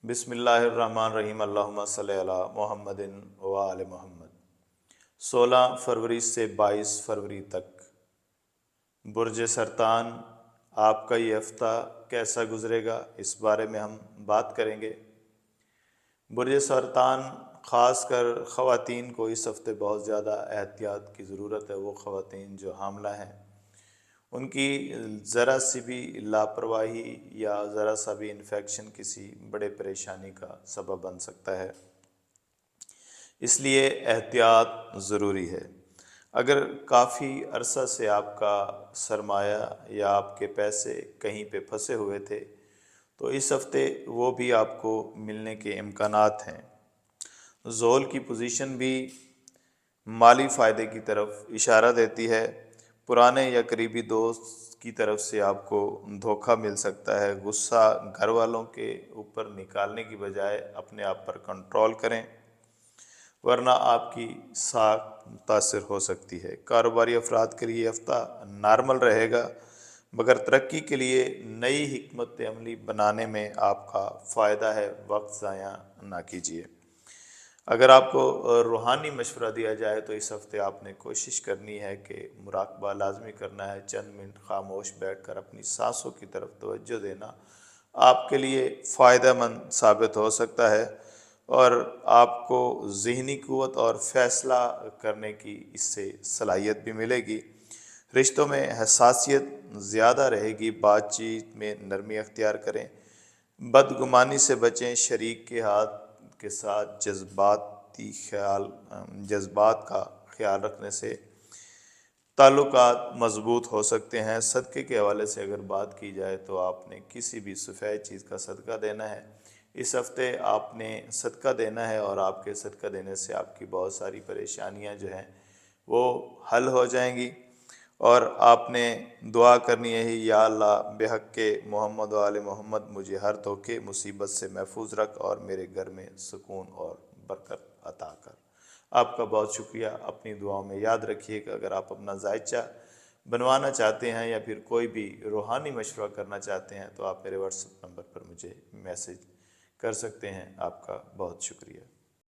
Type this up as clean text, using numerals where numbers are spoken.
बिस्मिल्लाहिर्रहमानिर्रहीम अल्लाहुम्मा सल्लि अला मुहम्मदिन व आले मोहम्मद। 16 फरवरी से 22 फरवरी तक बुर्ज सरतान आपका ये हफ्ता कैसा गुजरेगा, इस बारे में हम बात करेंगे। बुर्ज सरतान ख़ास कर ख़वातीन को इस हफ्ते बहुत ज़्यादा एहतियात की ज़रूरत है। वो ख़वातीन जो हामला हैं उनकी ज़रा सी भी लापरवाही या ज़रा सा भी इन्फेक्शन किसी बड़े परेशानी का सबब बन सकता है, इसलिए एहतियात ज़रूरी है। अगर काफ़ी अरसा से आपका सरमाया या आपके पैसे कहीं पे फंसे हुए थे तो इस हफ्ते वो भी आपको मिलने के इम्कानात हैं। ज़ोल की पोजीशन भी माली फ़ायदे की तरफ इशारा देती है। पुराने या करीबी दोस्त की तरफ से आपको धोखा मिल सकता है। गुस्सा घर वालों के ऊपर निकालने की बजाय अपने आप पर कंट्रोल करें, वरना आपकी साख मुतासिर हो सकती है। कारोबारी अफराद के लिए हफ्ता नॉर्मल रहेगा, मगर तरक्की के लिए नई हिकमत अमली बनाने में आपका फ़ायदा है। वक्त ज़ाया ना कीजिए। अगर आपको रूहानी मशवरा दिया जाए तो इस हफ्ते आपने कोशिश करनी है कि मुराकबा लाजमी करना है। चंद मिनट खामोश बैठकर अपनी सांसों की तरफ तवज्जो देना आपके लिए फ़ायदेमंद साबित हो सकता है और आपको ज़हनी क़ुव्वत और फ़ैसला करने की इससे सलाहियत भी मिलेगी। रिश्तों में हसासियत ज़्यादा रहेगी, बातचीत में नरमी अख्तियार करें, बदगुमानी से बचें। शरीक के हाथ के साथ जज्बात का ख्याल रखने से ताल्लुकात मजबूत हो सकते हैं। सदक़े के हवाले से अगर बात की जाए तो आपने किसी भी सफ़ेद चीज़ का सदका देना है। इस हफ्ते आपने सदका देना है और आपके सदका देने से आपकी बहुत सारी परेशानियां जो हैं वो हल हो जाएंगी और आपने दुआ करनी है, या अल्लाह बेहक़्क़े मोहम्मद व आले मोहम्मद मुझे हर धोखे मुसीबत से महफूज रख और मेरे घर में सुकून और बरकत अता कर। आपका बहुत शुक्रिया। अपनी दुआओं में याद रखिएगा। अगर आप अपना जायचा बनवाना चाहते हैं या फिर कोई भी रूहानी मशवरा करना चाहते हैं तो आप मेरे व्हाट्सएप नंबर पर मुझे मैसेज कर सकते हैं। आपका बहुत शुक्रिया।